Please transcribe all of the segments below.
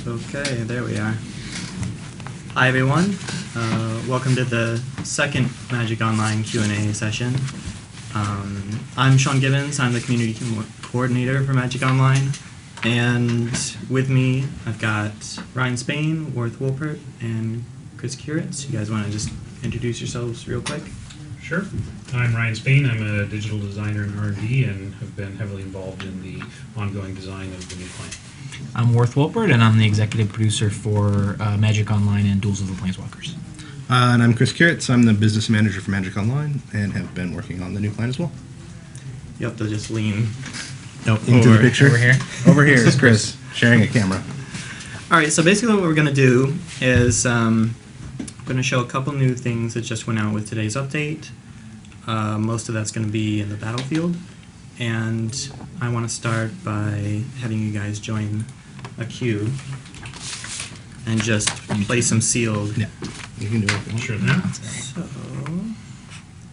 Okay, there we are. Hi everyone, welcome to the second Magic Online Q&A session. I'm Sean Gibbons, I'm the Community Coordinator for Magic Online, and with me I've got Ryan Spain, Worth Wollpert, and Chris Kiritz. You guys want to just introduce yourselves real quick? Sure. I'm Ryan Spain. I'm a digital designer in R&D and have been heavily involved in the ongoing design of the new client. I'm Worth Wollpert, and I'm the executive producer for Magic Online and Duels of the Planeswalkers. And I'm Chris Kiritz. I'm the business manager for Magic Online and have been working on the new client as well. You have to just lean. Into the picture. Over here. Over here is Chris, sharing a camera. All right, so basically what we're going to do is I'm going to show a couple new things that just went out with today's update. Most of that's going to be in the battlefield. And I want to start by having you guys join a queue and just play some sealed. Yeah, you can do it. Sure now. So,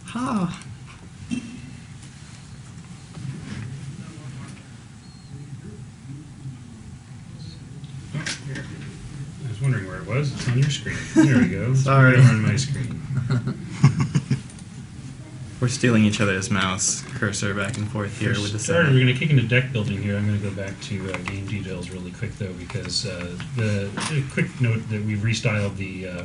ha. I was wondering where it was. It's on your screen. There we go. It's Sorry. right on my screen. We're stealing each other's mouse cursor back and forth here with the We're going to kick into deck building here. I'm going to go back to game details really quick though, because the quick note that we've restyled the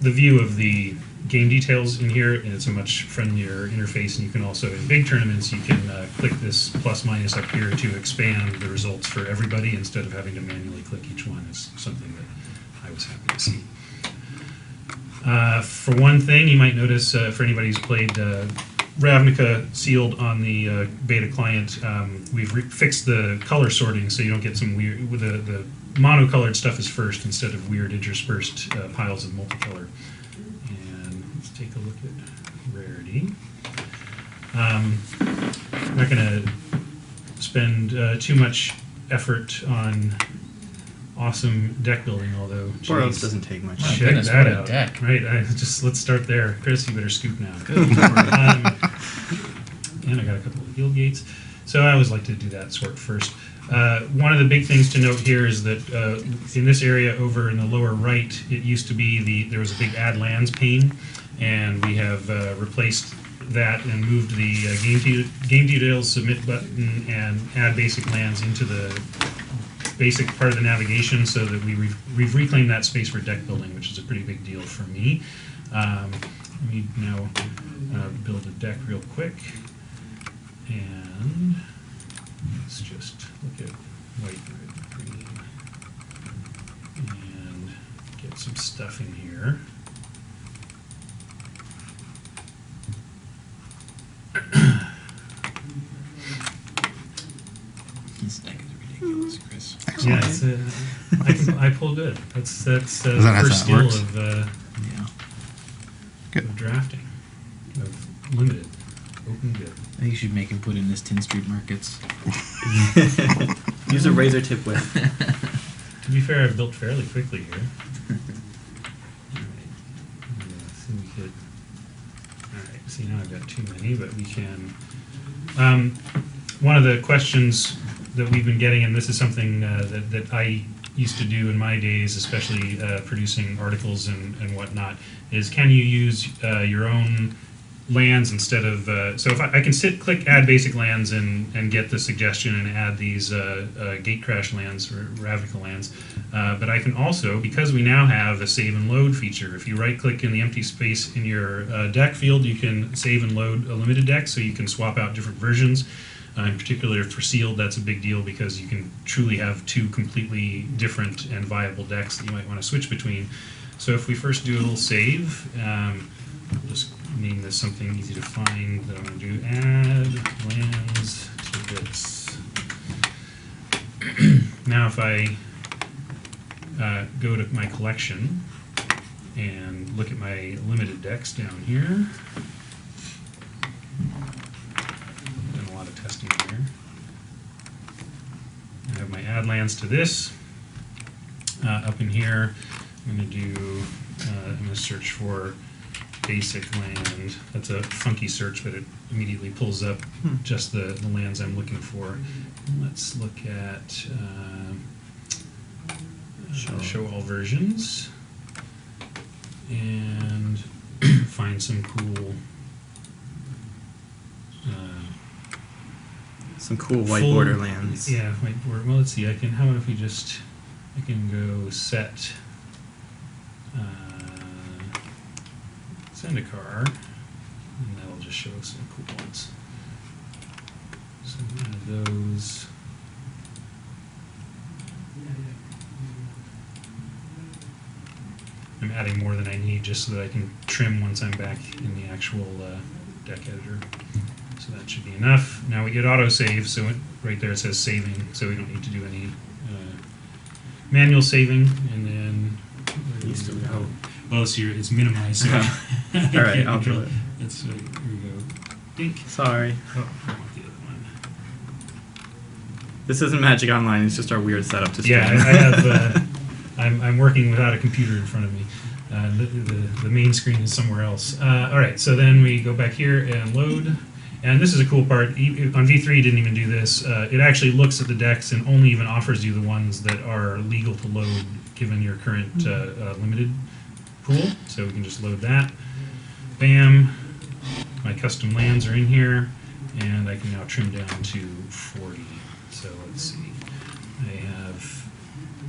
view of the game details in here, and it's a much friendlier interface. And you can also, in big tournaments, you can click this plus minus up here to expand the results for everybody instead of having to manually click each one. Is something that I was happy to see. For one thing, you might notice, for anybody who's played Ravnica sealed on the beta client, we've fixed the color sorting so you don't get some weird, the monocolored stuff is first instead of weird interspersed piles of multicolor. And let's take a look at rarity. I'm not going to spend too much effort on awesome deck building, although Boros doesn't take much. My check goodness, that what a out. deck. Right, let's start there. Chris, you better scoop now. And I got a couple of guild gates. So I always like to do that sort first. One of the big things to note here is that in this area over in the lower right, it used to be there was a big add lands pane, and we have replaced that and moved the game details submit button and add basic lands into the basic part of the navigation, so that we've reclaimed that space for deck building, which is a pretty big deal for me. Let me now build a deck real quick, and let's just look at white, red, green, and get some stuff in here. This deck is ridiculous, Chris. Excellent. Yeah, I pull good. That's the that first how it skill works? Yeah. of drafting, of limited, open good. I think you should make him put in this 10 street markets. Use a razor tip whip. To be fair, I've built fairly quickly here. So we could. All right. See, now I've got too many, but we can. One of the questions that we've been getting, and this is something that I used to do in my days, especially producing articles and whatnot, is can you use your own lands instead of so if I can click add basic lands and get the suggestion and add these gate crash lands or Ravnica lands, but I can also, because we now have a save and load feature, if you right click in the empty space in your deck field, you can save and load a limited deck, so you can swap out different versions. In particular for sealed, that's a big deal because you can truly have two completely different and viable decks that you might want to switch between. So if we first do a little save, I'll just name this something easy to find that I'm going to do. Add lands to this. Now if I go to my collection and look at my limited decks down here, done a lot of testing here. I have my add lands to this. Up in here, I'm going to do, I'm going to search for basic land. That's a funky search, but it immediately pulls up just the lands I'm looking for. Let's look at show all versions, and find some cool. Some cool white full- borderlands. Yeah, white border. Well, let's see. How about if we just, I can go set send a car, and that'll just show us some cool ones. So one of those. I'm adding more than I need just so that I can trim once I'm back in the actual deck editor. So that should be enough. Now we get autosave, so right there it says saving, so we don't need to do any manual saving. And then well, so it's minimized. So All right, I'll do it. That's here we go. Dink. Sorry. Oh, I want the other one. This isn't Magic Online. It's just our weird setup to Yeah, stream. I have. I'm working without a computer in front of me. The main screen is somewhere else. All right, so then we go back here and load. And this is a cool part. On V3, it didn't even do this. It actually looks at the decks and only even offers you the ones that are legal to load given your current limited pool. So we can just load that. Bam. My custom lands are in here. And I can now trim down to 40. So let's see. I have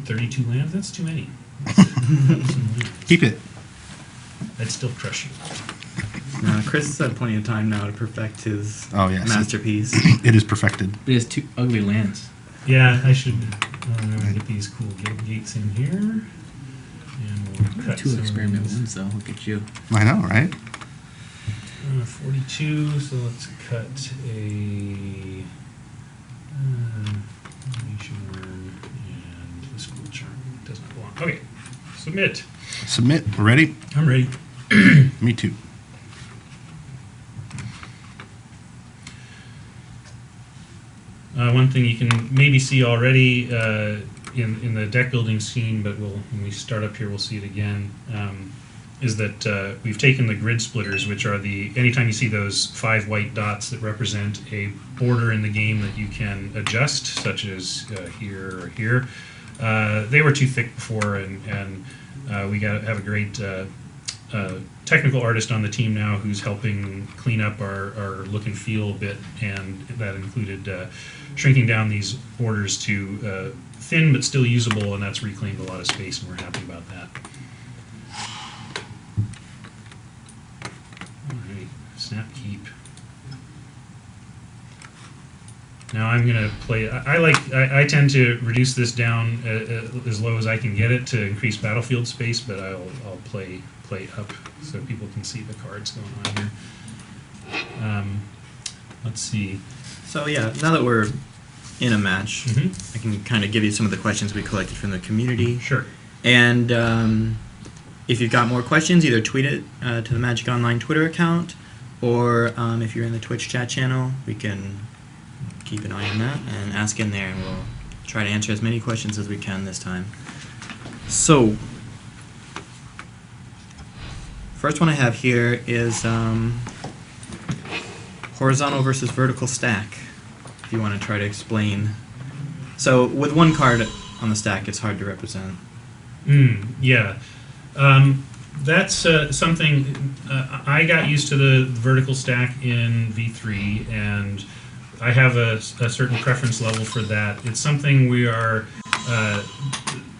32 lands. That's too many. Keep it. I'd still crush you. Chris has had plenty of time now to perfect his Oh, yes. masterpiece. It is perfected. But it has two ugly lands. Yeah, I should get these cool gates in here. And we'll cut Two some of experimental these. ones, though. Look at you. I know, right? 42, so let's cut a animation worm and the school charm. Does not belong. Okay, submit. Submit. We're ready? I'm ready. Me too. One thing you can maybe see already in the deck building scene, but when we start up here, we'll see it again, is that we've taken the grid splitters, which are anytime you see those 5 white dots that represent a border in the game that you can adjust, such as here or here, they were too thick before, and we have a great technical artist on the team now who's helping clean up our look and feel a bit, and that included shrinking down these borders to thin but still usable, and that's reclaimed a lot of space, and we're happy about that. Alright, snap keep. Now I'm gonna play. I tend to reduce this down as low as I can get it to increase battlefield space, but I'll play up so people can see the cards going on here. Let's see. So yeah, now that we're in a match, Mhm. I can kind of give you some of the questions we collected from the community. Sure. And if you've got more questions, either tweet it to the Magic Online Twitter account, or if you're in the Twitch chat channel, we can keep an eye on that and ask in there, and we'll try to answer as many questions as we can this time. So, first one I have here is horizontal versus vertical stack. If you want to try to explain. So, with one card on the stack, it's hard to represent. Yeah. That's something I got used to the vertical stack in V3, and I have a certain preference level for that. It's something we are.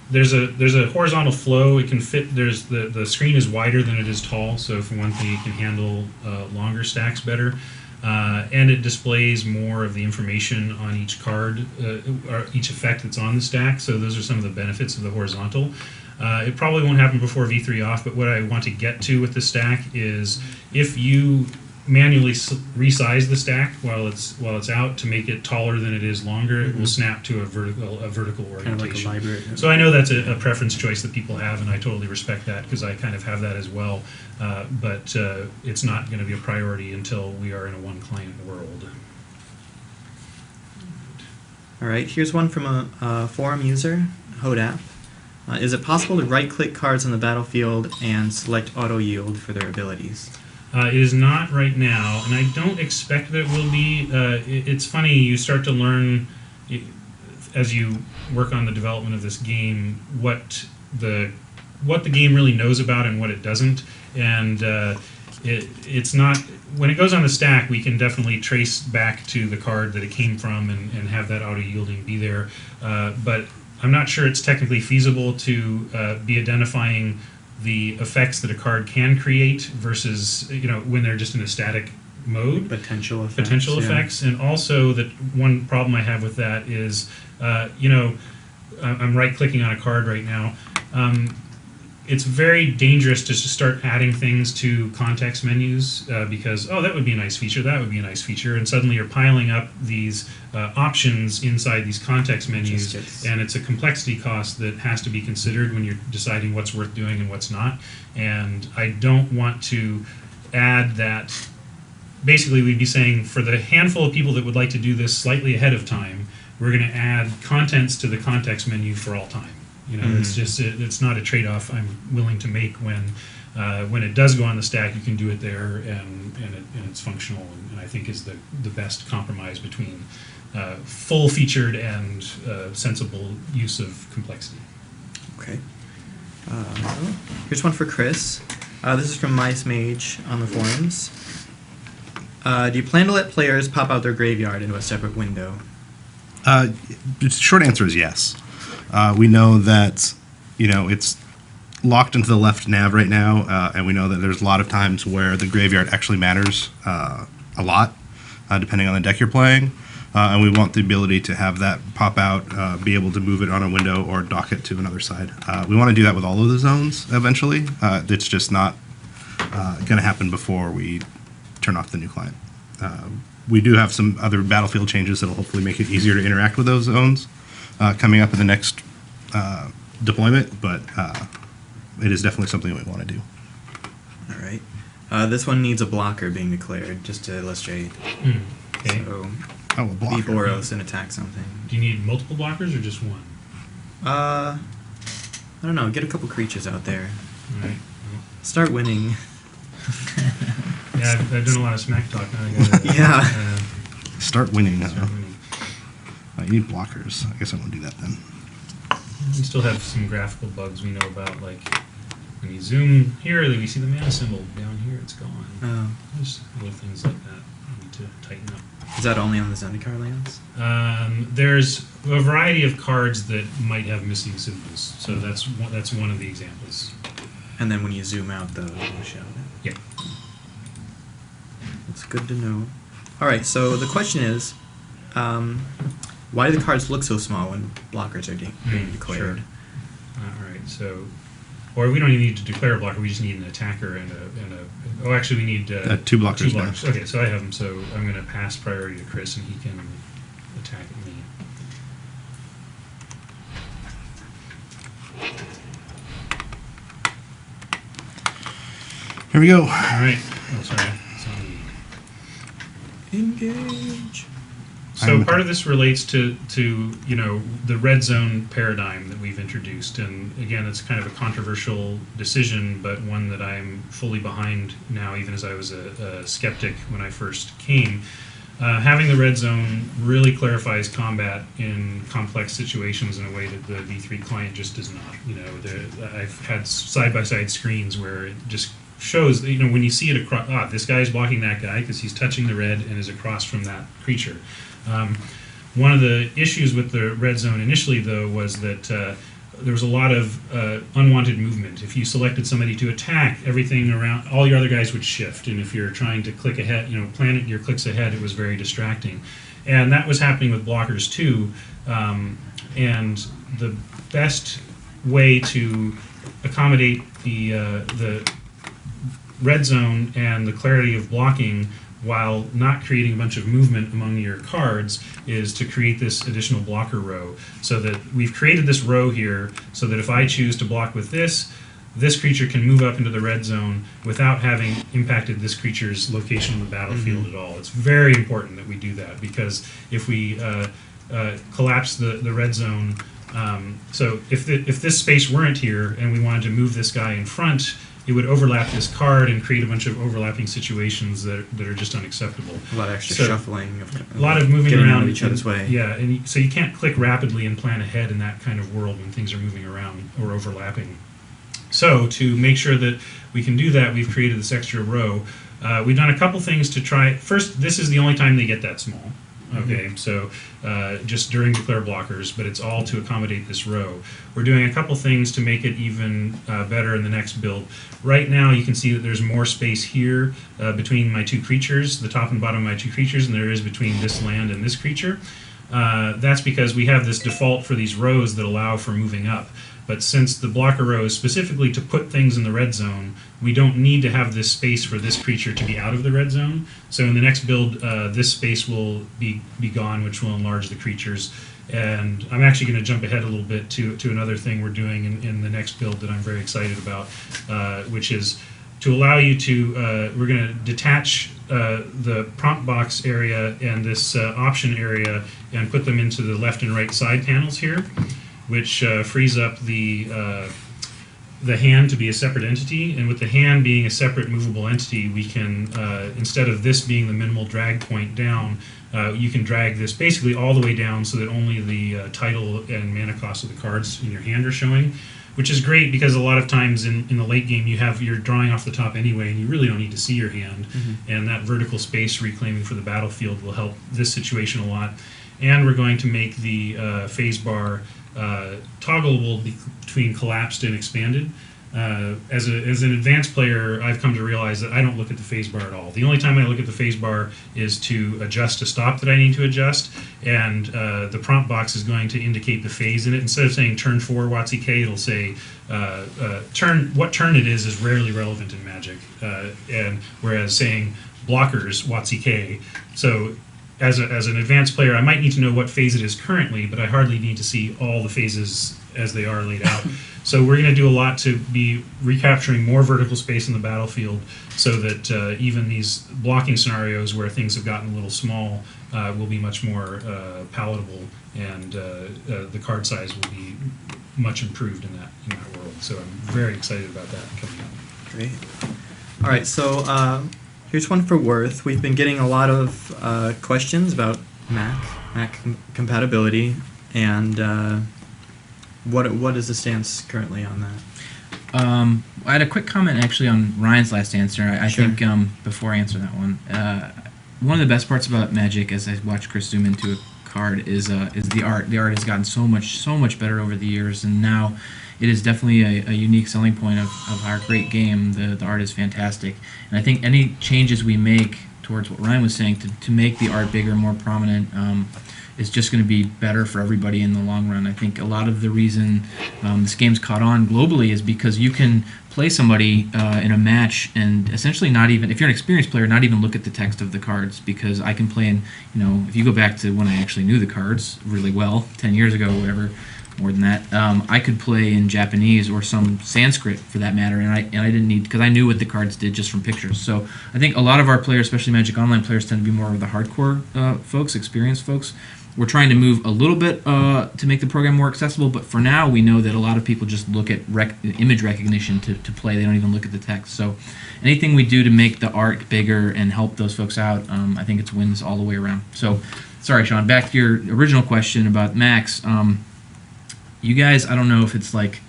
There's a horizontal flow. It can fit. The screen is wider than it is tall, so for one thing, it can handle longer stacks better. And it displays more of the information on each card, or each effect that's on the stack. So those are some of the benefits of the horizontal. It probably won't happen before V3 off, but what I want to get to with the stack is if you manually resize the stack while it's out to make it taller than it is longer, it will snap to a vertical orientation. Kind of like a library. So I know that's a preference choice that people have, and I totally respect that because I kind of have that as well. But it's not going to be a priority until we are in a one-client world. All right, here's one from a forum user, Hodap. Is it possible to right-click cards on the battlefield and select auto yield for their abilities? It is not right now, and I don't expect that it will be. It's funny, you start to learn, as you work on the development of this game, what the game really knows about and what it doesn't. And it's not, when it goes on the stack, we can definitely trace back to the card that it came from and have that auto yielding be there. But I'm not sure it's technically feasible to be identifying the effects that a card can create versus, when they're just in a static mode. Potential Effects. And also, that one problem I have with that is, I'm right-clicking on a card right now. It's very dangerous to just start adding things to context menus because, that would be a nice feature, that would be a nice feature, and suddenly you're piling up these options inside these context menus, and it's a complexity cost that has to be considered when you're deciding what's worth doing and what's not. And I don't want to add that. Basically, we'd be saying for the handful of people that would like to do this slightly ahead of time, we're going to add contents to the context menu for all time. It's just it's not a trade-off I'm willing to make when it does go on the stack. You can do it there, and it's functional, and I think is the best compromise between full-featured and sensible use of complexity. Okay. Here's one for Chris. This is from Mice Mage on the forums. Do you plan to let players pop out their graveyard into a separate window? The short answer is yes. We know that, it's locked into the left nav right now, and we know that there's a lot of times where the graveyard actually matters a lot, depending on the deck you're playing. And we want the ability to have that pop out, be able to move it on a window or dock it to another side. We want to do that with all of the zones eventually. It's just not going to happen before we turn off the new client. We do have some other Battlefield changes that will hopefully make it easier to interact with those zones coming up in the next deployment, but it is definitely something we want to do. All right. This one needs a blocker being declared, just to illustrate. Okay. So, A blocker. be Boros and attack something. Do you need multiple blockers or just one? I don't know. Get a couple creatures out there. All right. Start winning. Yeah, I've done a lot of smack talk now. I gotta, Yeah. Start winning. start winning. You need blockers. I guess I won't do that then. We still have some graphical bugs we know about, like when you zoom here, we see the mana symbol. Down here, it's gone. Oh. Just little things like that we need to tighten up. Is that only on the Zendikar lands? There's a variety of cards that might have missing symbols, so that's one of the examples. And then when you zoom out, those will show. Yeah. That's good to know. All right, so the question is, why do the cards look so small when blockers are being declared? Sure. All right, so, or we don't even need to declare a blocker. We just need an attacker and a. Oh, actually, we need two blockers. Two blockers. Okay, so I have them. So I'm going to pass priority to Chris, and he can attack me. Here we go. All right. Oh, sorry. It's on me. Engage. So part of this relates to the red zone paradigm that we've introduced, and again, it's kind of a controversial decision, but one that I'm fully behind now, even as I was a skeptic when I first came. Having the red zone really clarifies combat in complex situations in a way that the V3 client just does not. I've had side-by-side screens where it just shows, when you see it across, this guy's blocking that guy because he's touching the red and is across from that creature. One of the issues with the red zone initially, though, was that there was a lot of unwanted movement. If you selected somebody to attack, everything around, all your other guys would shift, and if you're trying to click ahead, plan your clicks ahead, it was very distracting. And that was happening with blockers too. And the best way to accommodate the red zone and the clarity of blocking while not creating a bunch of movement among your cards is to create this additional blocker row, so that we've created this row here so that if I choose to block with this creature can move up into the red zone without having impacted this creature's location on the battlefield at all. It's very important that we do that, because if we collapse the red zone, so if this space weren't here and we wanted to move this guy in front, it would overlap this card and create a bunch of overlapping situations that are just unacceptable. A lot of extra So, shuffling. A lot of moving getting out around of each other's way. Yeah, and so you can't click rapidly and plan ahead in that kind of world when things are moving around or overlapping. So to make sure that we can do that, we've created this extra row. We've done a couple things to try. First, this is the only time they get that small. Okay, so just during declare blockers, but it's all to accommodate this row. We're doing a couple things to make it even better in the next build. Right now, you can see that there's more space here between my two creatures, the top and bottom of my two creatures, than there is between this land and this creature. That's because we have this default for these rows that allow for moving up. But since the blocker row is specifically to put things in the red zone, we don't need to have this space for this creature to be out of the red zone. So in the next build, this space will be gone, which will enlarge the creatures. And I'm actually going to jump ahead a little bit to another thing we're doing in the next build that I'm very excited about, which is to allow you to, we're going to detach the prompt box area and this option area and put them into the left and right side panels here, which frees up the hand to be a separate entity. And with the hand being a separate movable entity, we can, instead of this being the minimal drag point down, you can drag this basically all the way down so that only the title and mana cost of the cards in your hand are showing, which is great because a lot of times in the late game you're drawing off the top anyway and you really don't need to see your hand. And that vertical space reclaiming for the battlefield will help this situation a lot. And we're going to make the phase bar toggleable between collapsed and expanded. As an advanced player, I've come to realize that I don't look at the phase bar at all. The only time I look at the phase bar is to adjust a stop that I need to adjust, and the prompt box is going to indicate the phase in it. Instead of saying turn 4 WotC, it'll say what turn it is rarely relevant in Magic, and whereas saying blockers WotC. So as an advanced player, I might need to know what phase it is currently, but I hardly need to see all the phases as they are laid out. So we're going to do a lot to be recapturing more vertical space in the battlefield so that even these blocking scenarios where things have gotten a little small will be much more palatable, and the card size will be much improved in that world. So I'm very excited about that coming up. Great. All right, so here's one for Worth. We've been getting a lot of questions about Mac compatibility, and what is the stance currently on that? I had a quick comment actually on Ryan's last answer. I Sure. think before I answer that one, one of the best parts about Magic, as I watch Chris zoom into a card, is the art. The art has gotten so much better over the years, and now it is definitely a unique selling point of our great game. The art is fantastic, and I think any changes we make towards what Ryan was saying to make the art bigger, more prominent, is just going to be better for everybody in the long run. I think a lot of the reason this game's caught on globally is because you can play somebody in a match and essentially not even, if you're an experienced player, not even look at the text of the cards, because I can play in, if you go back to when I actually knew the cards really well, 10 years ago or whatever, more than that, I could play in Japanese or some Sanskrit for that matter, and I didn't need, because I knew what the cards did just from pictures. So I think a lot of our players, especially Magic Online players, tend to be more of the hardcore folks, experienced folks. We're trying to move a little bit to make the program more accessible, but for now we know that a lot of people just look at image recognition to play. They don't even look at the text. So anything we do to make the art bigger and help those folks out, I think it's wins all the way around. So, sorry, Sean, back to your original question about Max. You guys, I don't know if it's like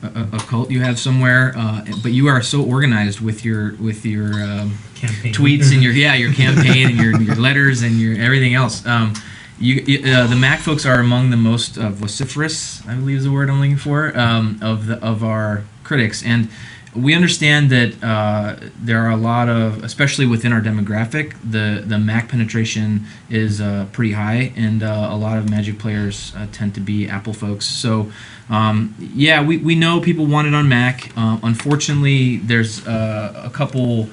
a cult you have somewhere, but you are so organized with your Campaign. tweets and your campaign and your letters and your everything else. The Mac folks are among the most vociferous, I believe is the word I'm looking for, of our critics, and we understand that there are a lot of, especially within our demographic, the Mac penetration is pretty high, and a lot of Magic players tend to be Apple folks. So we know people want it on Mac. Unfortunately, there's a couple,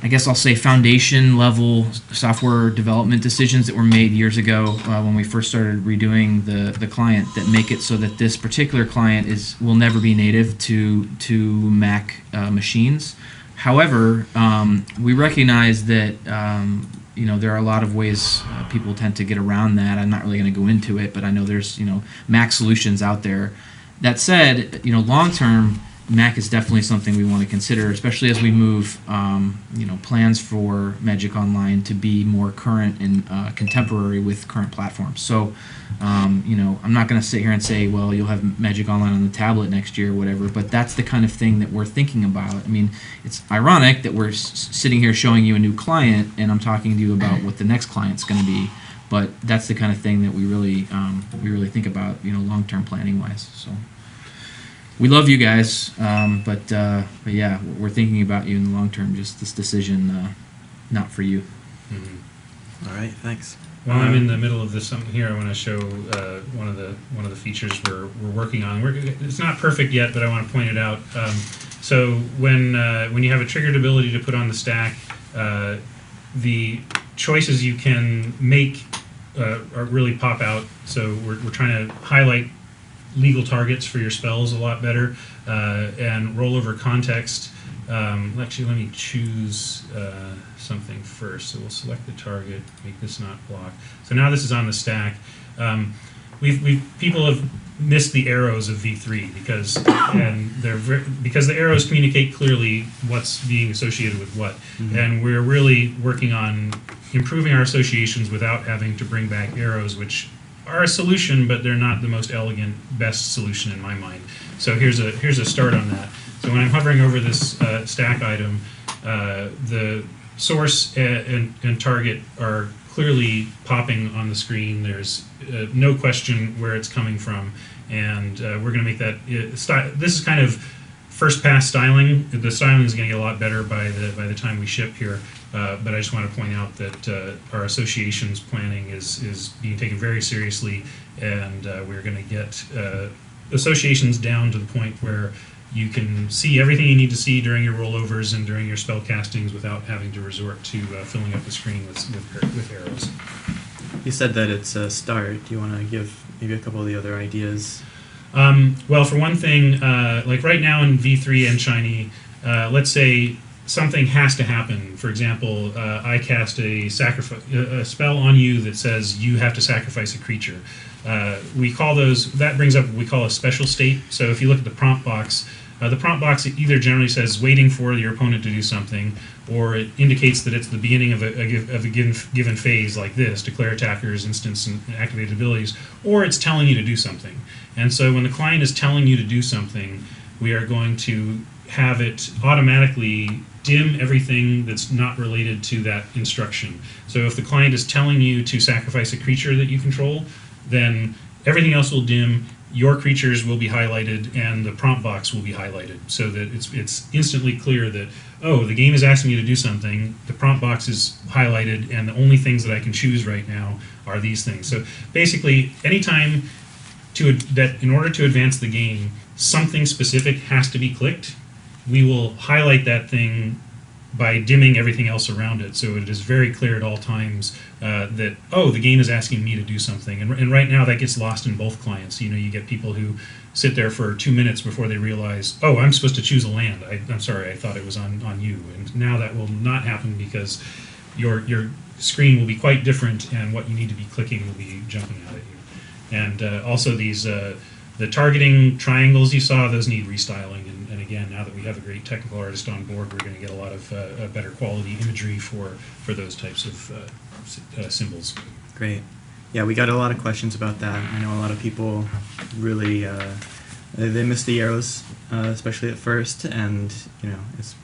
I guess I'll say, foundation level software development decisions that were made years ago when we first started redoing the client that make it so that this particular client will never be native to Mac machines. However, we recognize that there are a lot of ways people tend to get around that. I'm not really going to go into it, but I know there's Mac solutions out there. That said, long term, Mac is definitely something we want to consider, especially as we move, plans for Magic Online to be more current and contemporary with current platforms. So, I'm not going to sit here and say, well, you'll have Magic Online on the tablet next year or whatever, but that's the kind of thing that we're thinking about. I mean, it's ironic that we're sitting here showing you a new client, and I'm talking to you about what the next client's going to be, but that's the kind of thing that we really think about, long-term planning-wise. So. We love you guys, but yeah, we're thinking about you in the long term. Just this decision, not for you. Mm-hmm. All right, thanks. While I'm in the middle of this here, I want to show one of the features we're working on. It's not perfect yet, but I want to point it out. So when you have a triggered ability to put on the stack, the choices you can make are really pop out. So we're trying to highlight legal targets for your spells a lot better, and rollover context. Actually, let me choose something first. So we'll select the target, make this not block. So now this is on the stack. People have missed the arrows of V3 because the arrows communicate clearly what's being associated with what, and we're really working on improving our associations without having to bring back arrows, which are a solution, but they're not the most elegant, best solution in my mind. So here's a start on that. So when I'm hovering over this stack item, the source and target are clearly popping on the screen. There's no question where it's coming from, and we're going to make that. This is kind of first pass styling. The styling is going to get a lot better by the time we ship here. But I just want to point out that our associations planning is being taken very seriously, and we're going to get associations down to the point where you can see everything you need to see during your rollovers and during your spell castings without having to resort to filling up the screen with arrows. You said that it's a start. Do you want to give maybe a couple of the other ideas? Well, for one thing, like right now in V3 and Shiny, let's say something has to happen. For example, I cast a spell on you that says you have to sacrifice a creature. We call those, that brings up what we call a special state. So if you look at the prompt box either generally says waiting for your opponent to do something, or it indicates that it's the beginning of a given phase like this, declare attackers, instance, and activated abilities, or it's telling you to do something. And so when the client is telling you to do something, we are going to have it automatically dim everything that's not related to that instruction. So if the client is telling you to sacrifice a creature that you control, then everything else will dim, your creatures will be highlighted, and the prompt box will be highlighted, so that it's instantly clear that, oh, the game is asking me to do something, the prompt box is highlighted, and the only things that I can choose right now are these things. So basically, anytime that in order to advance the game, something specific has to be clicked, we will highlight that thing by dimming everything else around it, so it is very clear at all times that, oh, the game is asking me to do something. And right now that gets lost in both clients. You get people who sit there for 2 minutes before they realize, oh, I'm supposed to choose a land. I'm sorry, I thought it was on you. And now that will not happen because your screen will be quite different, and what you need to be clicking will be jumping out at you. And also these the targeting triangles you saw, those need restyling. And again, now that we have a great technical artist on board, we're going to get a lot of better quality imagery for those types of symbols. Great. Yeah, we got a lot of questions about that. I know a lot of people really they miss the arrows, especially at first, and it's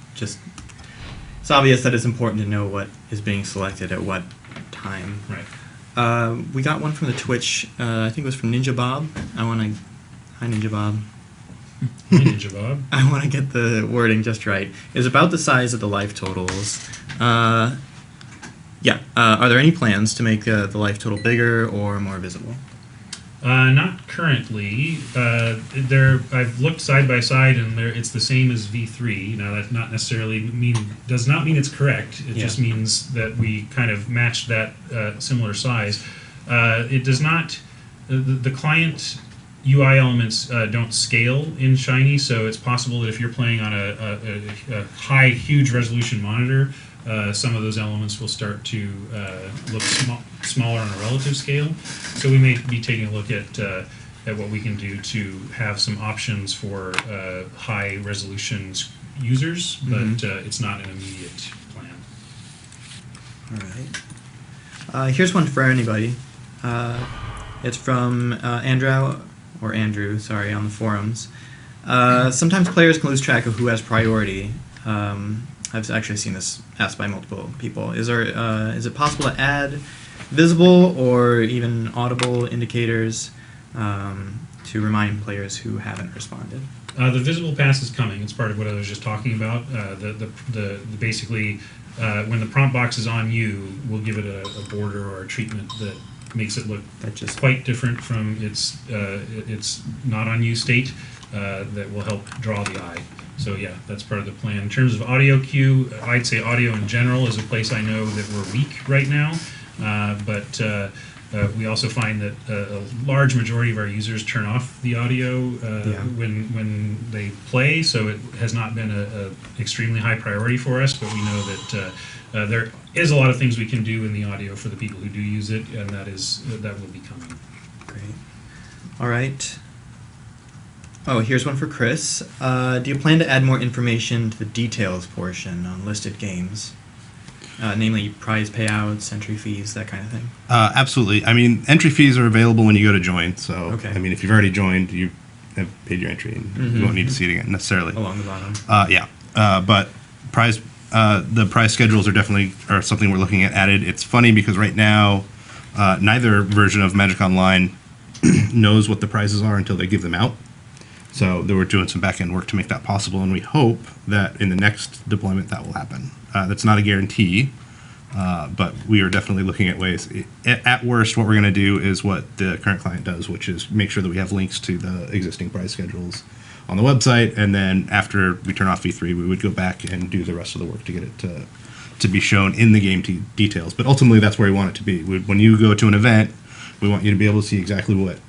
obvious that it's important to know what is being selected at what time. Right. We got one from the Twitch. I think it was from Ninja Bob. Hi, Ninja Bob. Hey, Ninja Bob. I want to get the wording just right. It's about the size of the life totals. Are there any plans to make the life total bigger or more visible? Not currently. I've looked side by side, and it's the same as V3. Now, that not necessarily does not mean it's correct. It just means that we kind of matched that similar size. It does not. The client UI elements don't scale in Shiny, so it's possible that if you're playing on a high, huge resolution monitor, some of those elements will start to look smaller on a relative scale. So we may be taking a look at at what we can do to have some options for high resolution users, but it's not an immediate plan. All right. Here's one for anybody. It's from Andrew, sorry, on the forums. Sometimes players can lose track of who has priority. I've actually seen this asked by multiple people. Is it possible to add visible or even audible indicators to remind players who haven't responded? The visible pass is coming. It's part of what I was just talking about. Basically, when the prompt box is on you, we'll give it a border or a treatment that makes it look quite different from its not on you state. That will help draw the eye. So yeah, that's part of the plan. In terms of audio cue, I'd say audio in general is a place I know that we're weak right now. But we also find that a large majority of our users turn off the audio when they play, so it has not been a extremely high priority for us, but we know that there is a lot of things we can do in the audio for the people who do use it, and that will be coming. Great. All right. Oh, here's one for Chris. Do you plan to add more information to the details portion on listed games? Namely prize payouts, entry fees, that kind of thing? Absolutely. I mean, entry fees are available when you go to join. So, okay. I mean, if you've already joined, you have paid your entry, and you won't need to see it again necessarily. Along the bottom. But the prize schedules are something we're looking at added. It's funny because right now, neither version of Magic Online knows what the prizes are until they give them out. So we're doing some back-end work to make that possible, and we hope that in the next deployment that will happen. That's not a guarantee, but we are definitely looking at ways. At worst, what we're going to do is what the current client does, which is make sure that we have links to the existing prize schedules on the website, and then after we turn off V3, we would go back and do the rest of the work to get it to be shown in the game details. But ultimately, that's where we want it to be. When you go to an event, we want you to be able to see exactly what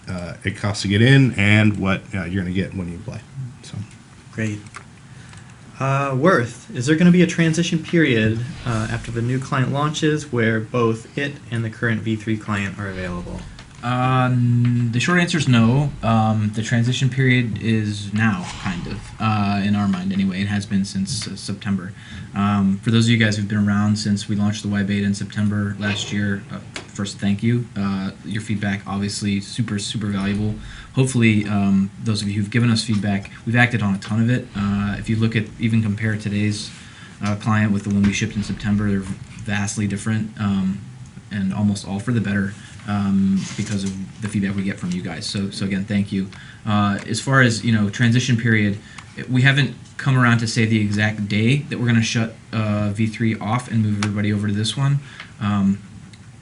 it costs to get in and what you're going to get when you play. So, great. Worth, is there going to be a transition period after the new client launches where both it and the current V3 client are available? The short answer is no. The transition period is now, kind of, in our mind anyway. It has been since September. For those of you guys who've been around since we launched the Y beta in September last year, first, thank you. Your feedback, obviously, super, super valuable. Hopefully, those of you who've given us feedback, we've acted on a ton of it. If you look at, even compare today's client with the one we shipped in September, they're vastly different, and almost all for the better. Because of the feedback we get from you guys. So again, thank you. As far as transition period, we haven't come around to say the exact day that we're going to shut V3 off and move everybody over to this one.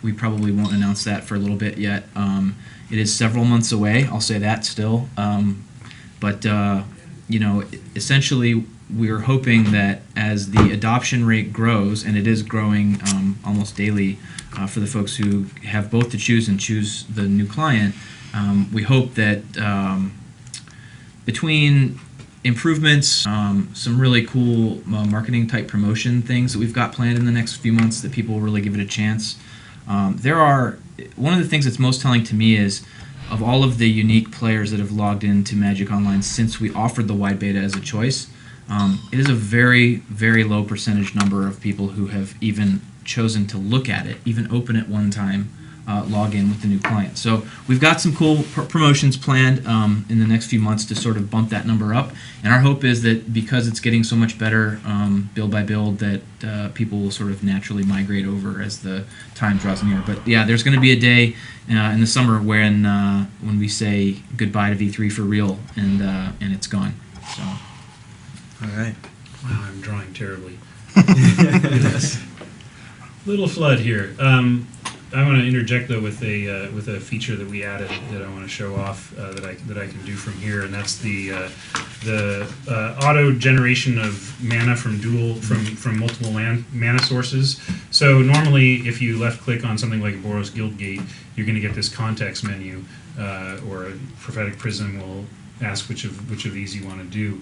We probably won't announce that for a little bit yet. It is several months away. I'll say that still. But essentially, we're hoping that as the adoption rate grows, and it is growing almost daily for the folks who have both to choose and choose the new client, we hope that between improvements, some really cool marketing type promotion things that we've got planned in the next few months that people will really give it a chance. One of the things that's most telling to me is of all of the unique players that have logged into Magic Online since we offered the wide beta as a choice, it is a very, very low percentage number of people who have even chosen to look at it, even open it one time, log in with the new client. So we've got some cool promotions planned in the next few months to sort of bump that number up. And our hope is that because it's getting so much better build by build, that people will sort of naturally migrate over as the time draws near. But yeah, there's going to be a day in the summer when we say goodbye to V3 for real, and it's gone. So. All right. Wow, I'm drawing terribly. Yes. Little flood here. I want to interject though with a feature that we added that I want to show off that I can do from here, and that's the auto generation of mana from multiple mana sources. So normally, if you left click on something like Boros Guildgate, you're going to get this context menu, or a prophetic prism will ask which of these you want to do.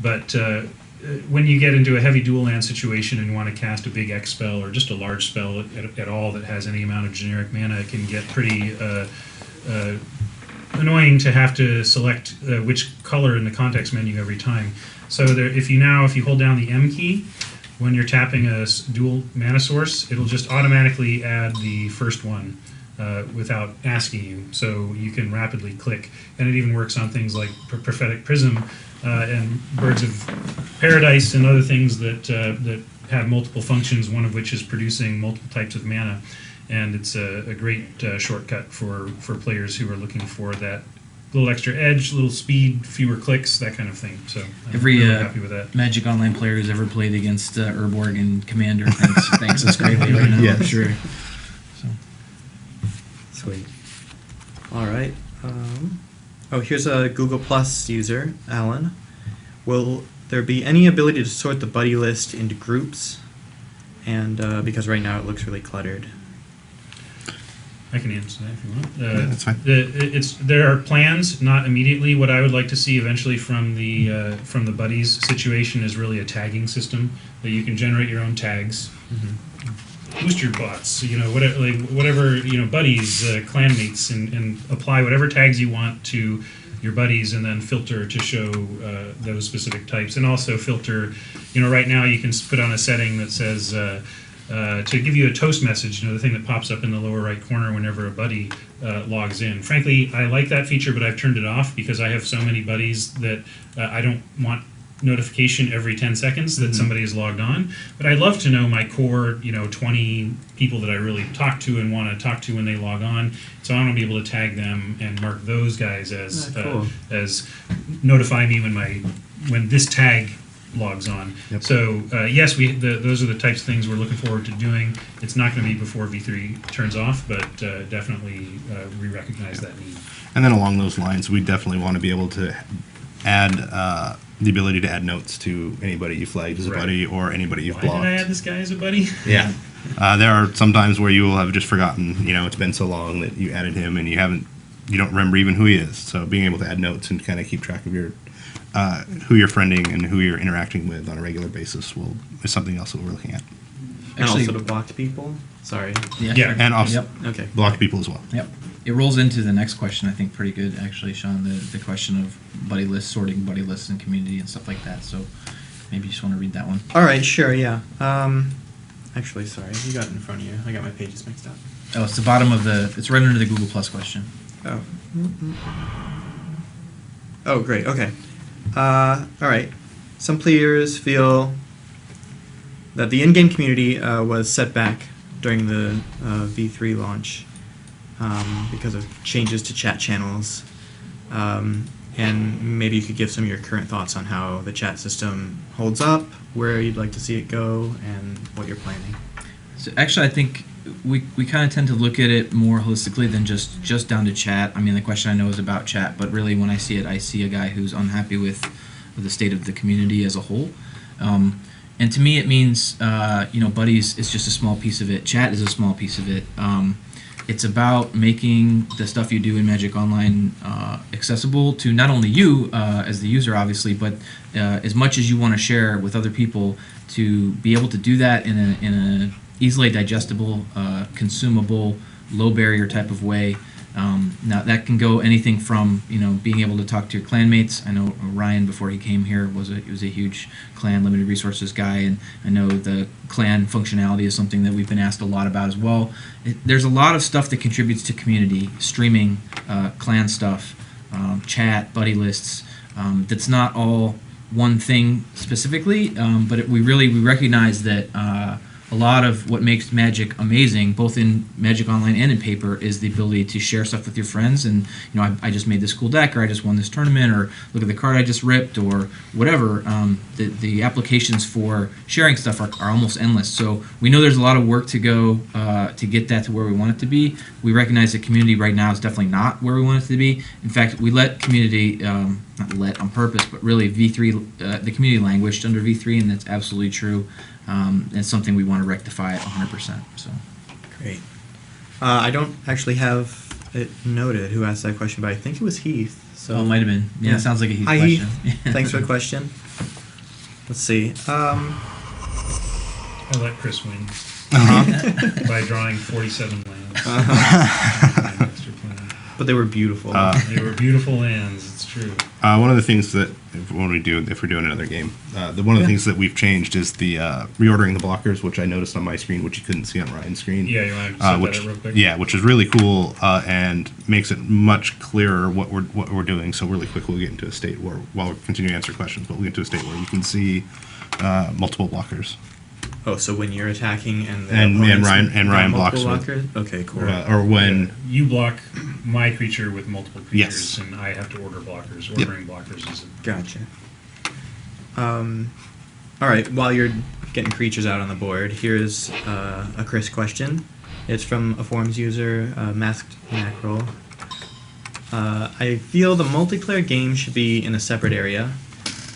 But when you get into a heavy dual land situation and want to cast a big X spell or just a large spell at all that has any amount of generic mana, it can get pretty annoying to have to select which color in the context menu every time. So if you hold down the M key when you're tapping a dual mana source, it'll just automatically add the first one without asking you. So you can rapidly click, and it even works on things like Prophetic Prism and Birds of Paradise and other things that have multiple functions, one of which is producing multiple types of mana. And it's a great shortcut for players who are looking for that little extra edge, little speed, fewer clicks, that kind of thing. So I'm Every really happy with that. Magic Online player who's ever played against Urborg and Commander thanks us greatly right now, I'm sure. So. Sweet. All right. Here's a Google Plus user, Alan. Will there be any ability to sort the buddy list into groups? And because right now it looks really cluttered. I can answer that if you want. Yeah, that's fine. There are plans, not immediately. What I would like to see eventually from the buddies situation is really a tagging system that you can generate your own tags, booster bots, whatever buddies, clanmates, and apply whatever tags you want to your buddies, and then filter to show those specific types, and also filter. Right now you can put on a setting that says. To give you a toast message, the thing that pops up in the lower right corner whenever a buddy logs in. Frankly, I like that feature, but I've turned it off because I have so many buddies that I don't want notification every 10 seconds that somebody is logged on. But I love to know my core, 20 people that I really talk to and want to talk to when they log on. So I want to be able to tag them and mark those guys as cool. As notify me when this tag logs on. Yep. So yes, those are the types of things we're looking forward to doing. It's not going to be before V3 turns off, but definitely we recognize that need. And then along those lines, we definitely want to be able to add the ability to add notes to anybody you flagged as a buddy or anybody you've blocked. Why did I add this guy as a buddy? Yeah. There are some times where you will have just forgotten, it's been so long that you added him and you don't remember even who he is. So being able to add notes and kind of keep track of your who you're friending and who you're interacting with on a regular basis is something else that we're looking at. And also to block people? Sorry. Yeah. And also Okay. block people as well. Yep. It rolls into the next question, I think, pretty good, actually, Sean, the question of buddy lists, sorting buddy lists in community and stuff like that. So maybe you just want to read that one. All right, sure, yeah. Actually, sorry, you got it in front of you. I got my pages mixed up. Oh, it's the bottom of it's right under the Google Plus question. Oh. Oh, great, okay. All right. Some players feel that the in-game community was set back during the V3 launch because of changes to chat channels. And maybe you could give some of your current thoughts on how the chat system holds up, where you'd like to see it go, and what you're planning. So actually, I think we kind of tend to look at it more holistically than just down to chat. I mean, the question I know is about chat, but really when I see it, I see a guy who's unhappy with the state of the community as a whole. And to me, it means, buddies is just a small piece of it. Chat is a small piece of it. It's about making the stuff you do in Magic Online accessible to not only you as the user, obviously, but as much as you want to share with other people, to be able to do that in a easily digestible, consumable, low barrier type of way. Now that can go anything from being able to talk to your clanmates. I know Ryan before he came here was a huge clan limited resources guy, and I know the clan functionality is something that we've been asked a lot about as well. There's a lot of stuff that contributes to community, streaming, clan stuff, chat, buddy lists. That's not all one thing specifically, but we recognize that. A lot of what makes Magic amazing, both in Magic Online and in paper, is the ability to share stuff with your friends. And I just made this cool deck, or I just won this tournament, or look at the card I just ripped, or whatever. The applications for sharing stuff are almost endless. So we know there's a lot of work to go to get that to where we want it to be. We recognize that community right now is definitely not where we want it to be. In fact, we let community, not let on purpose, but really V3, the community languished under V3, and that's absolutely true. And something we want to rectify at 100%. So, great. I don't actually have it noted who asked that question, but I think it was Heath. So it might have been. Yeah, it sounds like a Heath Hi, question. Heath. Thanks for the question. Let's see. I let Chris win by drawing 47 lands. Extra plan. But they were beautiful. They were beautiful lands. It's true. One of the things that if we're doing another game, one of the things that we've changed is the reordering the blockers, which I noticed on my screen, which you couldn't see on Ryan's screen. Yeah, you want to set that up real quick? Yeah, which is really cool and makes it much clearer what we're doing. So really quick, we'll get into a state where, while we're continuing to answer questions, but we'll get to a state where you can see multiple blockers. Oh, so when you're attacking and Ryan blocks with, blockers? Okay, cool. or when you block my creature with multiple creatures, Yes. and I have to order blockers. Yep. Ordering blockers is Gotcha. All right, while you're getting creatures out on the board, here's a Chris question. It's from a forums user, Masked Mackerel. I feel the multiplayer game should be in a separate area.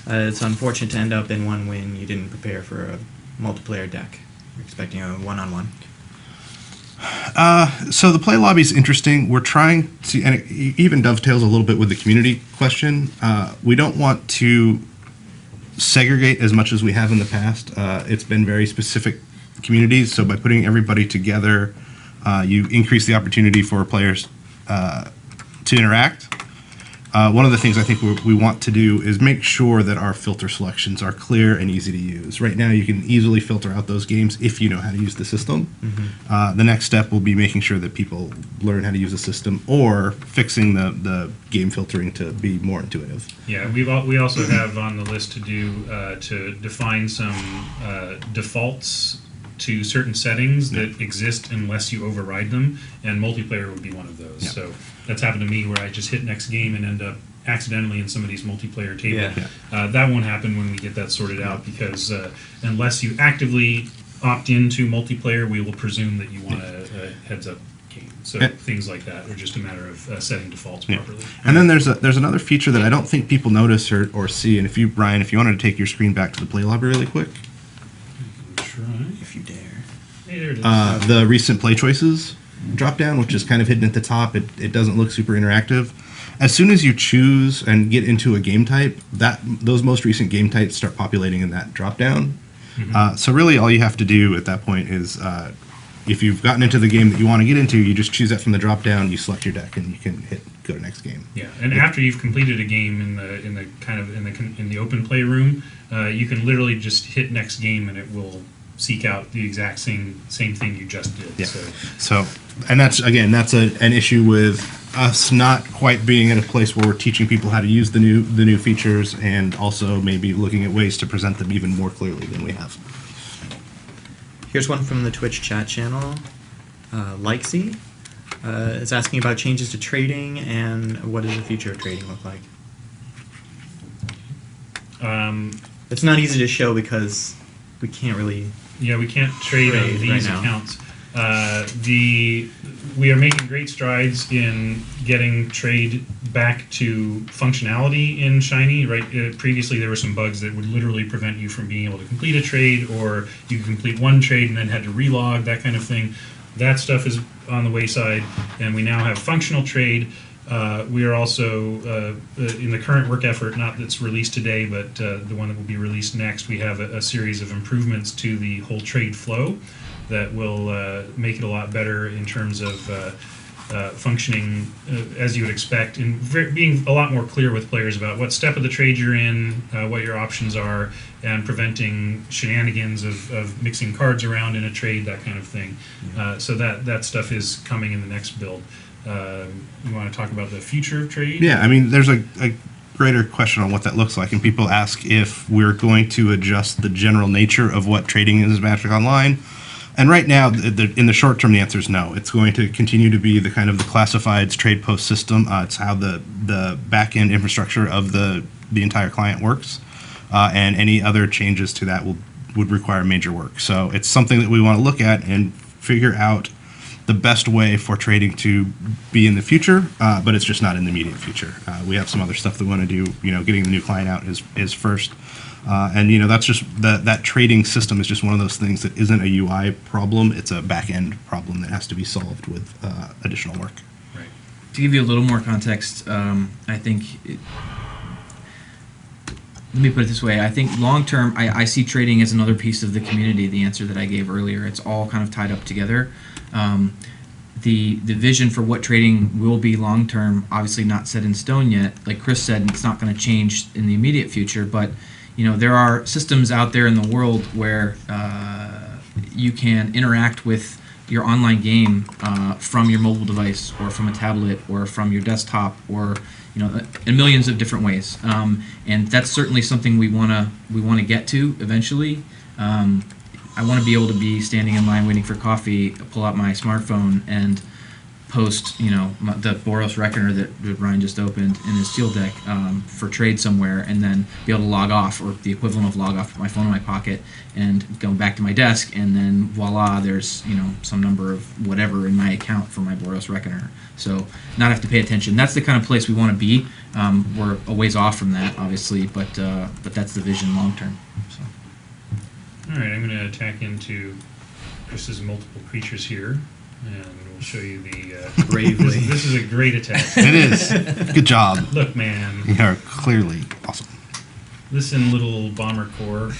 It's unfortunate to end up in one when you didn't prepare for a multiplayer deck. You're expecting a one-on-one. So the play lobby is interesting. We're trying to, and it even dovetails a little bit with the community question. We don't want to segregate as much as we have in the past. It's been very specific communities, so by putting everybody together, you increase the opportunity for players to interact. One of the things I think we want to do is make sure that our filter selections are clear and easy to use. Right now, you can easily filter out those games if you know how to use the system. Mm-hmm. The next step will be making sure that people learn how to use the system or fixing the game filtering to be more intuitive. Yeah, we also have on the list to do to define some defaults to certain settings that exist unless you override them, and multiplayer would be one of those. Yeah. So that's happened to me where I just hit next game and end up accidentally in somebody's multiplayer table. Yeah. That won't happen when we get that sorted out, because unless you actively opt into multiplayer, we will presume that you want a heads-up game. So Yeah. things like that are just a matter of setting defaults Yeah. properly. And then there's another feature that I don't think people notice or see. And Ryan, if you wanted to take your screen back to the play lobby really quick, Try. If you dare. Hey, there it is. the recent play choices drop down, which is kind of hidden at the top. It doesn't look super interactive. As soon as you choose and get into a game type, those most recent game types start populating in that drop down. So really all you have to do at that point is if you've gotten into the game that you want to get into, you just choose that from the drop down, you select your deck, and you can hit go to next game. Yeah, and after you've completed a game in the open play room, you can literally just hit next game, and it will seek out the exact same thing you just did. Yeah. So And that's an issue with us not quite being at a place where we're teaching people how to use the new features, and also maybe looking at ways to present them even more clearly than we have. Here's one from the Twitch chat channel. Likesy is asking about changes to trading and what does the future of trading look like? It's not easy to show because we can't really. yeah, we can't trade on these right now. accounts. We are making great strides in getting trade back to functionality in Shiny. Right, previously there were some bugs that would literally prevent you from being able to complete a trade, or you could complete one trade and then had to relog, that kind of thing. That stuff is on the wayside, and we now have functional trade. We are also in the current work effort, not that's released today, but the one that will be released next. We have a series of improvements to the whole trade flow that will make it a lot better in terms of functioning as you would expect, and being a lot more clear with players about what step of the trade you're in, what your options are, and preventing shenanigans of mixing cards around in a trade, that kind of thing. So that stuff is coming in the next build. You want to talk about the future of trade? Yeah, I mean, there's a greater question on what that looks like, and people ask if we're going to adjust the general nature of what trading is in Magic Online. And right now, in the short term, the answer is no. It's going to continue to be the kind of the classifieds trade post system. It's how the back end infrastructure of the entire client works, and any other changes to that would require major work. So it's something that we want to look at and figure out the best way for trading to be in the future, but it's just not in the immediate future. We have some other stuff that we want to do. Getting the new client out is first. And that's just that trading system is just one of those things that isn't a UI problem. It's a back end problem that has to be solved with additional work. Right. To give you a little more context, I think, let me put it this way. I think long term, I see trading as another piece of the community, the answer that I gave earlier. It's all kind of tied up together. the vision for what trading will be long term, obviously not set in stone yet. Like Chris said, it's not going to change in the immediate future, but there are systems out there in the world where you can interact with your online game from your mobile device or from a tablet or from your desktop or in millions of different ways, and that's certainly something we want to get to eventually. I want to be able to be standing in line waiting for coffee, pull out my smartphone, and post, the Boros Reckoner that Ryan just opened in his Steel deck for trade somewhere, and then be able to log off, or the equivalent of log off, put my phone in my pocket, and go back to my desk, and then voila, there's some number of whatever in my account for my Boros Reckoner. So not have to pay attention. That's the kind of place we want to be. We're a ways off from that, obviously, but that's the vision long term. So. All right, I'm going to attack into Chris's multiple creatures here, and we'll show you the... Bravely. This is a great attack. It is. Good job. Look, man. You are clearly awesome. Listen, little bomber core.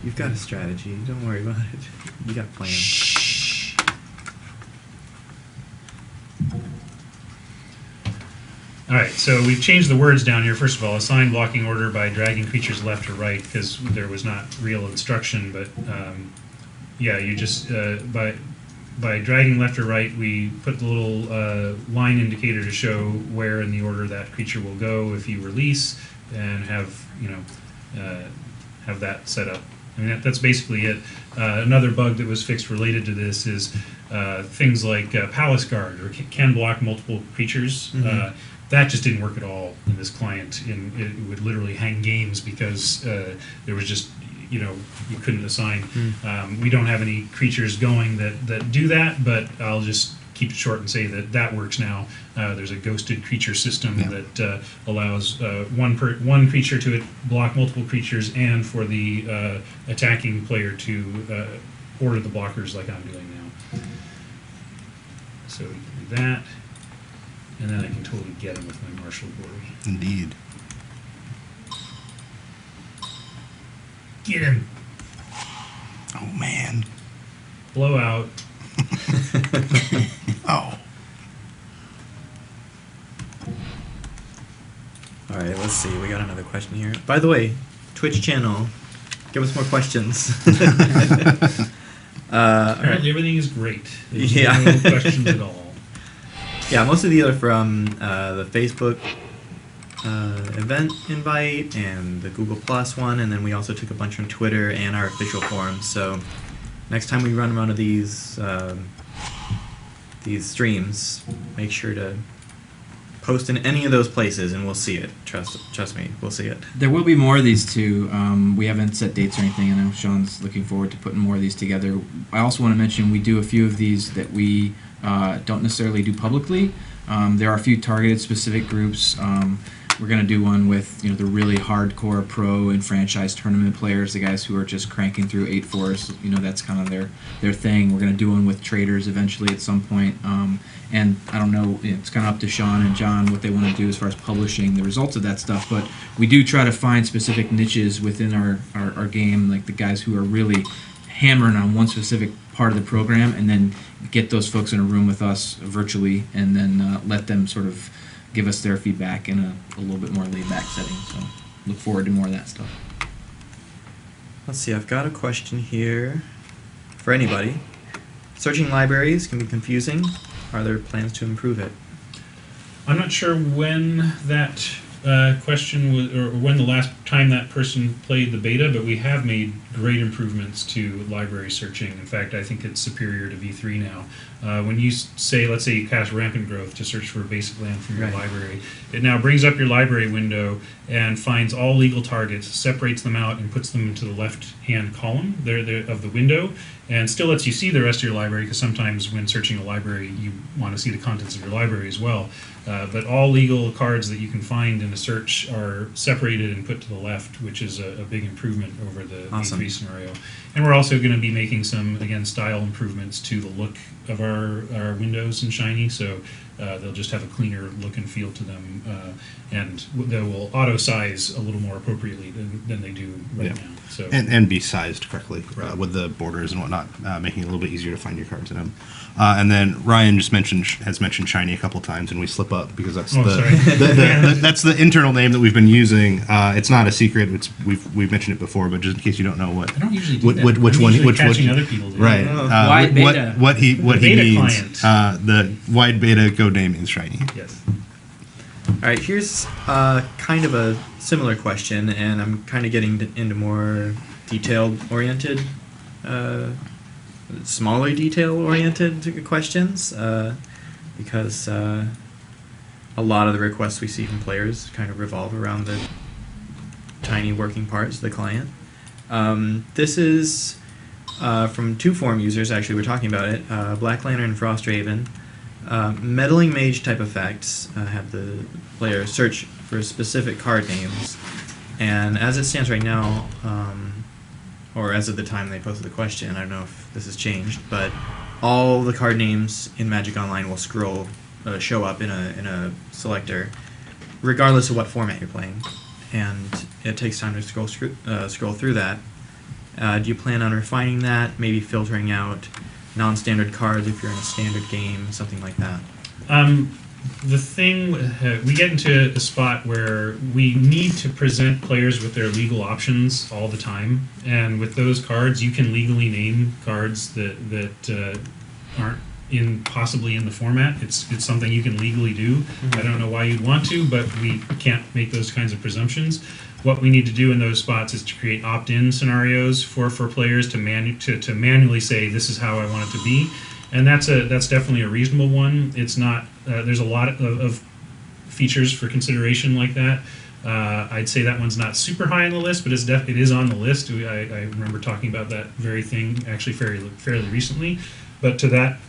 You've got a strategy. Don't worry about it. You got plans. Shh. All right, so we've changed the words down here. First of all, assign blocking order by dragging creatures left or right, because there was not real instruction. But yeah, you just by dragging left or right, we put the little line indicator to show where in the order that creature will go if you release, and have have that set up. I mean, that's basically it. Another bug that was fixed related to this is things like Palace Guard, or can block multiple creatures. Mm-hmm. That just didn't work at all in this client. It would literally hang games because there was just, you couldn't assign. We don't have any creatures going that do that, but I'll just keep it short and say that works now. There's a ghosted creature system that allows one creature to block multiple creatures, and for the attacking player to order the blockers like I'm doing now. So we can do that. And then I can totally get him with my Marshall Glory. Indeed. Get him! Oh, man. Blowout. Oh. All right, let's see. We got another question here. By the way, Twitch channel, give us more questions. Apparently everything is great. There's Yeah. no questions at all. Yeah, most of these are from the Facebook event invite and the Google Plus one, and then we also took a bunch from Twitter and our official forums. So next time we run one of these streams, make sure to post in any of those places, and we'll see it. Trust me, we'll see it. There will be more of these too. We haven't set dates or anything. I know Sean's looking forward to putting more of these together. I also want to mention we do a few of these that we don't necessarily do publicly. There are a few targeted specific groups. We're going to do one with the really hardcore pro and franchise tournament players, the guys who are just cranking through 8-4s. That's kind of their thing. We're going to do one with traders eventually at some point. And I don't know, it's kind of up to Sean and John what they want to do as far as publishing the results of that stuff. But we do try to find specific niches within our game, like the guys who are really hammering on one specific part of the program, and then get those folks in a room with us virtually, and then let them sort of give us their feedback in a little bit more laid-back setting. So look forward to more of that stuff. Let's see, I've got a question here for anybody. Searching libraries can be confusing. Are there plans to improve it? I'm not sure when that question was, or when the last time that person played the beta, but we have made great improvements to library searching. In fact, I think it's superior to V3 now. When you say, let's say you cast Rampant Growth to search for a basic land from your library, it now brings up your library window and finds all legal targets, separates them out, and puts them into the left-hand column of the window, and still lets you see the rest of your library, because sometimes when searching a library, you want to see the contents of your library as well. But all legal cards that you can find and the search are separated and put to the left, which is a big improvement over the Awesome. V3 scenario. And we're also going to be making some, again, style improvements to the look of our windows in Shiny, so they'll just have a cleaner look and feel to them, and they will auto-size a little more appropriately than they do right Yeah. now. So. And be sized correctly Right. with the borders and whatnot, making it a little bit easier to find your cards in them. And then Ryan just has mentioned Shiny a couple times, and we slip up because that's sorry. that's the internal name that we've been using. It's not a secret. We've mentioned it before, but just in case you don't know what I don't usually do Which- that. which I'm one- usually which one- catching other people do. right Wide what beta. what he Beta means. client. The wide beta code name is Shiny. Yes. All right, here's kind of a similar question, and I'm kind of getting into more detail-oriented, smaller detail-oriented questions, because a lot of the requests we see from players kind of revolve around the tiny working parts of the client. This is from two forum users, actually, we're talking about it, Black Lantern and Frost Raven. Meddling Mage type effects have the player search for specific card names, and as it stands right now, or as of the time they posted the question, I don't know if this has changed, but all the card names in Magic Online will show up in a selector, regardless of what format you're playing, and it takes time to scroll through that. Do you plan on refining that, maybe filtering out non-standard cards if you're in a standard game, something like that? The thing, we get into a spot where we need to present players with their legal options all the time, and with those cards, you can legally name cards that aren't possibly in the format. It's something you can legally do. Mm-hmm. I don't know why you'd want to, but we can't make those kinds of presumptions. What we need to do in those spots is to create opt-in scenarios for players to manually say, this is how I want it to be, and that's definitely a reasonable one. It's not. There's a lot of features for consideration like that. I'd say that one's not super high on the list, but it is on the list. I remember talking about that very thing actually fairly recently. But to that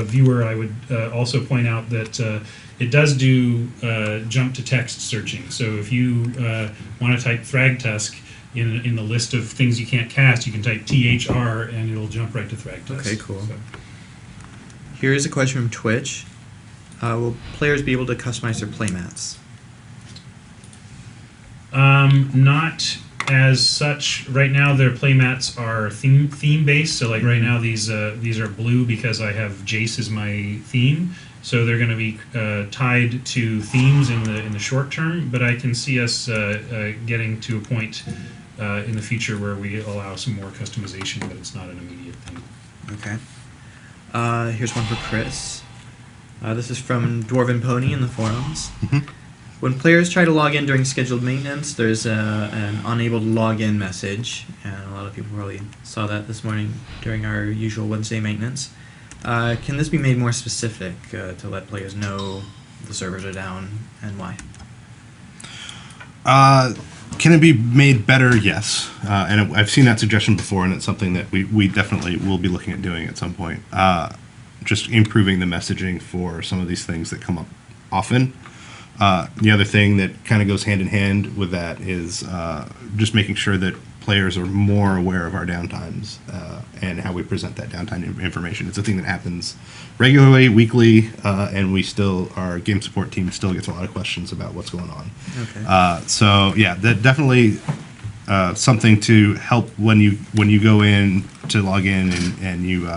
viewer, I would also point out that it does do jump to text searching. So if you want to type Thragtusk in the list of things you can't cast, you can type THR and it'll jump right to Thragtusk. Okay, cool. So. Here is a question from Twitch. Will players be able to customize their playmats? Not as such. Right now, their playmats are theme based. So, like right now, these are blue because I have Jace as my theme. So they're going to be tied to themes in the short term. But I can see us getting to a point in the future where we allow some more customization, but it's not an immediate thing. Okay. Here's one for Chris. This is from Dwarven Pony in the forums. When players try to log in during scheduled maintenance, there's an unable to log in message, and a lot of people probably saw that this morning during our usual Wednesday maintenance. Can this be made more specific to let players know the servers are down and why? Can it be made better? Yes. And I've seen that suggestion before, and it's something that we definitely will be looking at doing at some point. Just improving the messaging for some of these things that come up often. The other thing that kind of goes hand in hand with that is just making sure that players are more aware of our downtimes and how we present that downtime information. It's a thing that happens regularly, weekly, and our game support team still gets a lot of questions about what's going on. Okay. So yeah, that definitely something to help when you go in to log in and you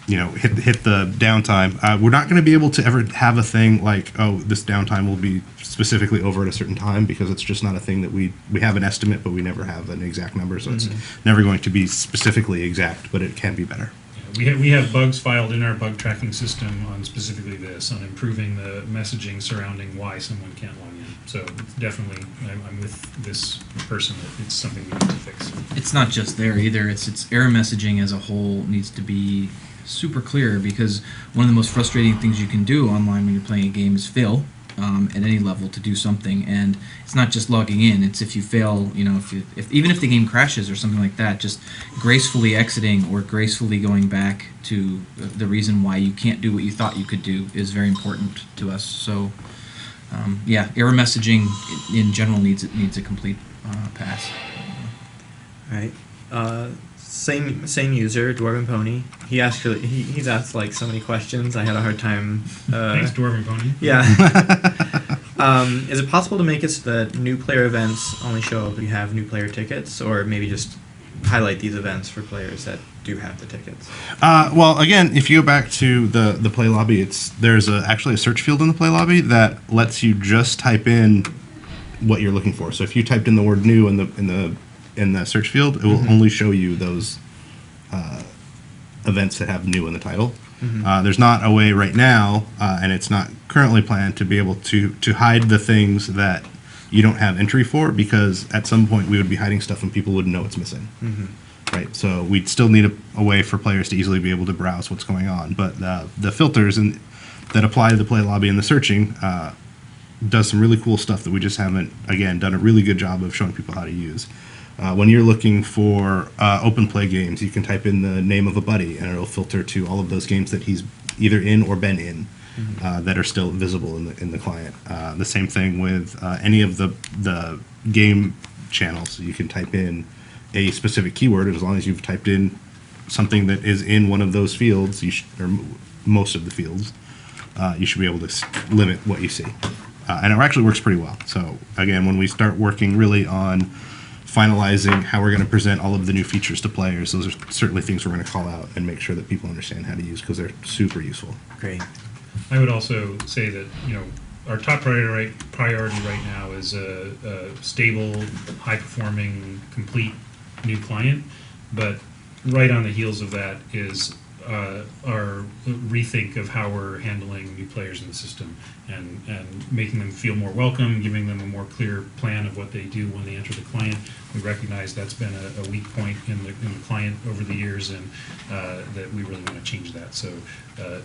hit the downtime. We're not going to be able to ever have a thing like, oh, this downtime will be specifically over at a certain time, because it's just not a thing that we have an estimate, but we never have an exact number, so it's never going to be specifically exact, but it can be better. We have bugs filed in our bug tracking system on specifically this, on improving the messaging surrounding why someone can't log in. So it's definitely, I'm with this person that it's something we need to fix. It's not just there either. It's error messaging as a whole needs to be super clear, because one of the most frustrating things you can do online when you're playing a game is fail at any level to do something, and it's not just logging in. It's if you fail, if even if the game crashes or something like that, just gracefully exiting or gracefully going back to the reason why you can't do what you thought you could do is very important to us. So error messaging in general needs a complete pass. All right. Same user, Dwarven Pony. He's asked like so many questions. I had a hard time. Thanks, Dwarven Pony. Yeah. Is it possible to make it so that new player events only show up if you have new player tickets, or maybe just highlight these events for players that do have the tickets? Well, again, if you go back to the play lobby, there's actually a search field in the play lobby that lets you just type in what you're looking for. So if you typed in the word new in the search field, it will only show you those events that have new in the title. There's not a way right now, and it's not currently planned to be able to hide the things that you don't have entry for, because at some point we would be hiding stuff and people wouldn't know it's missing. Right, so we'd still need a way for players to easily be able to browse what's going on. But the filters that apply to the play lobby and the searching does some really cool stuff that we just haven't, again, done a really good job of showing people how to use. When you're looking for open play games, you can type in the name of a buddy, and it'll filter to all of those games that he's either in or been in that are still visible in the client. The same thing with any of the game channels. You can type in a specific keyword, and as long as you've typed in something that is in one of those fields, or most of the fields, you should be able to limit what you see. And it actually works pretty well. So again, when we start working really on finalizing how we're going to present all of the new features to players, those are certainly things we're going to call out and make sure that people understand how to use, because they're super useful. Great. I would also say that, our top priority right now is a stable, high-performing, complete new client. But right on the heels of that is our rethink of how we're handling new players in the system, and making them feel more welcome, giving them a more clear plan of what they do when they enter the client. We recognize that's been a weak point in the client over the years, and that we really want to change that. So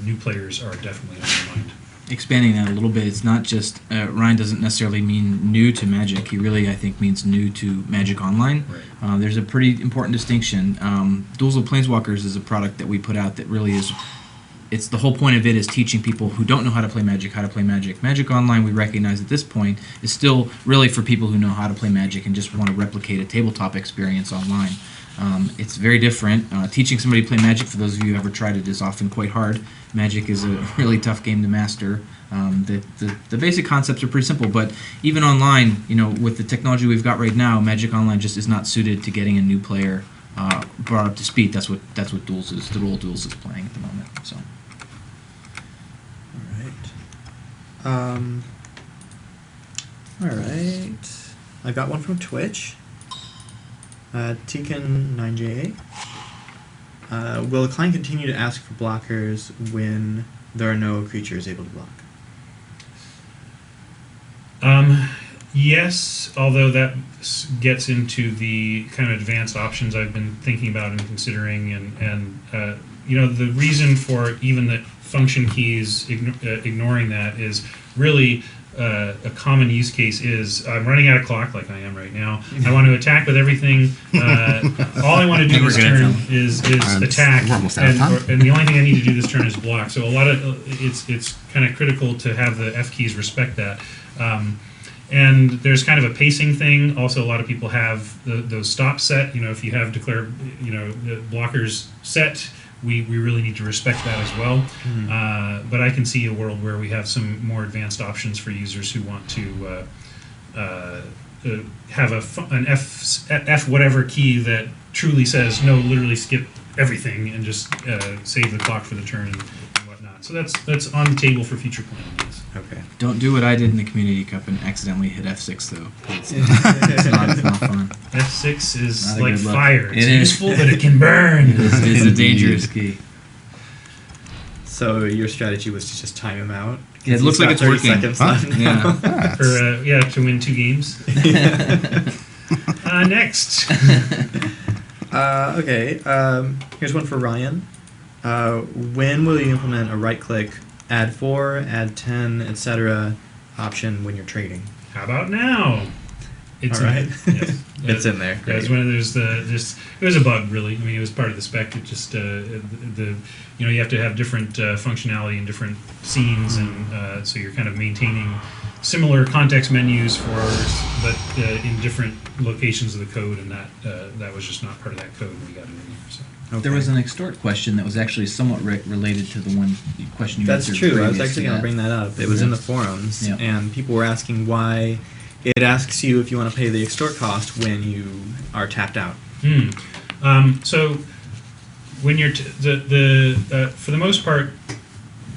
new players are definitely on our mind. Expanding that a little bit, it's not just Ryan doesn't necessarily mean new to Magic. He really, I think, means new to Magic Online. Right. There's a pretty important distinction. Duels of Planeswalkers is a product that we put out that really is. It's the whole point of it is teaching people who don't know how to play Magic how to play Magic. Magic Online, we recognize at this point, is still really for people who know how to play Magic and just want to replicate a tabletop experience online. It's very different. Teaching somebody to play Magic, for those of you who ever tried it, is often quite hard. Magic is a really tough game to master. The basic concepts are pretty simple, but even online, with the technology we've got right now, Magic Online just is not suited to getting a new player brought up to speed. That's what Duels is. The role Duels is playing at the moment. So. All right. I got one from Twitch. Tekin9JA. Will the client continue to ask for blockers when there are no creatures able to block? Yes, although that gets into the kind of advanced options I've been thinking about and considering, and the reason for even the function keys ignoring that is really a common use case is I'm running out of clock, like I am right now. I want to attack with everything. All I want to do this turn is attack, and the only thing I need to do this turn is block. So a lot of it's kind of critical to have the F keys respect that. And there's kind of a pacing thing. Also, a lot of people have those stops set. If you have declared, the blockers set, we really need to respect that as well. But I can see a world where we have some more advanced options for users who want to have an F whatever key that truly says no, literally skip everything and just save the clock for the turn and whatnot. So that's on the table for future planning. Yes. Okay. Don't do what I did in the Community Cup and accidentally hit F6 though. It's not fun. F6 is Not a like good look. fire. It's It is. useful, but it can burn. It's a dangerous key. So your strategy was to just time him out? Yeah, it looks like it's 30 working. seconds left now. Yeah. To win 2 games. Next. Okay. Here's one for Ryan. When will you implement a right-click, add 4, add 10, etc. option when you're trading? How about now? It's All right. Yes. It's in there. Yeah, it's when it was a bug, really. I mean, it was part of the spec. It just you have to have different functionality in different scenes, and so you're kind of maintaining similar context menus but in different locations of the code, and that was just not part of that code when we got it in there. So. Okay. There was an extort question that was actually somewhat related to the one question you That's answered. true. I was previous actually to going to that. bring that up. It was in the forums, Yeah. and people were asking why it asks you if you want to pay the extort cost when you are tapped out. So when you're for the most part,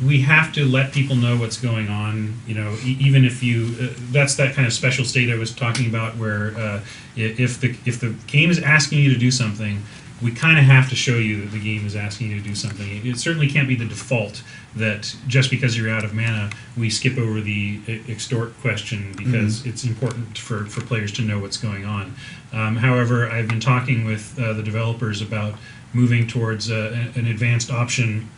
we have to let people know what's going on. Even if you that's that kind of special state I was talking about, where if the game is asking you to do something, we kind of have to show you that the game is asking you to do something. It certainly can't be the default that just because you're out of mana, we skip over the extort question, because it's important for players to know what's going on. However, I've been talking with the developers about moving towards an advanced option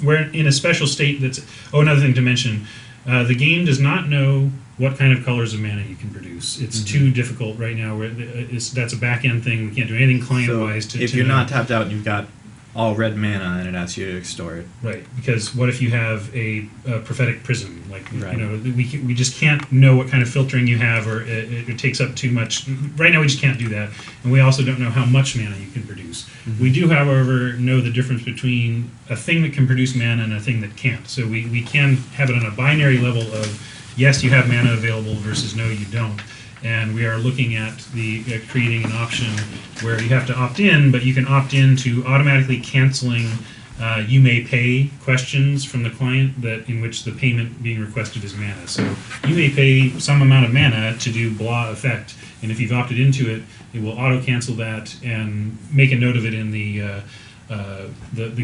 where in a special state that's... Oh, another thing to mention, the game does not know what kind of colors of mana you can produce. It's too difficult right now. That's a back-end thing. We can't do anything client-wise to if to you're know. not tapped out and you've got all red mana, and it asks you to extort. Right, because what if you have a prophetic prism? Right. We just can't know what kind of filtering you have, or it takes up too much. Right now, we just can't do that, and we also don't know how much mana you can produce. We do, however, know the difference between a thing that can produce mana and a thing that can't. So we can have it on a binary level of yes, you have mana available versus no, you don't. And we are looking at creating an option where you have to opt in, but you can opt in to automatically canceling you may pay questions from the client in which the payment being requested is mana. So you may pay some amount of mana to do blah effect, and if you've opted into it, it will auto cancel that and make a note of it in the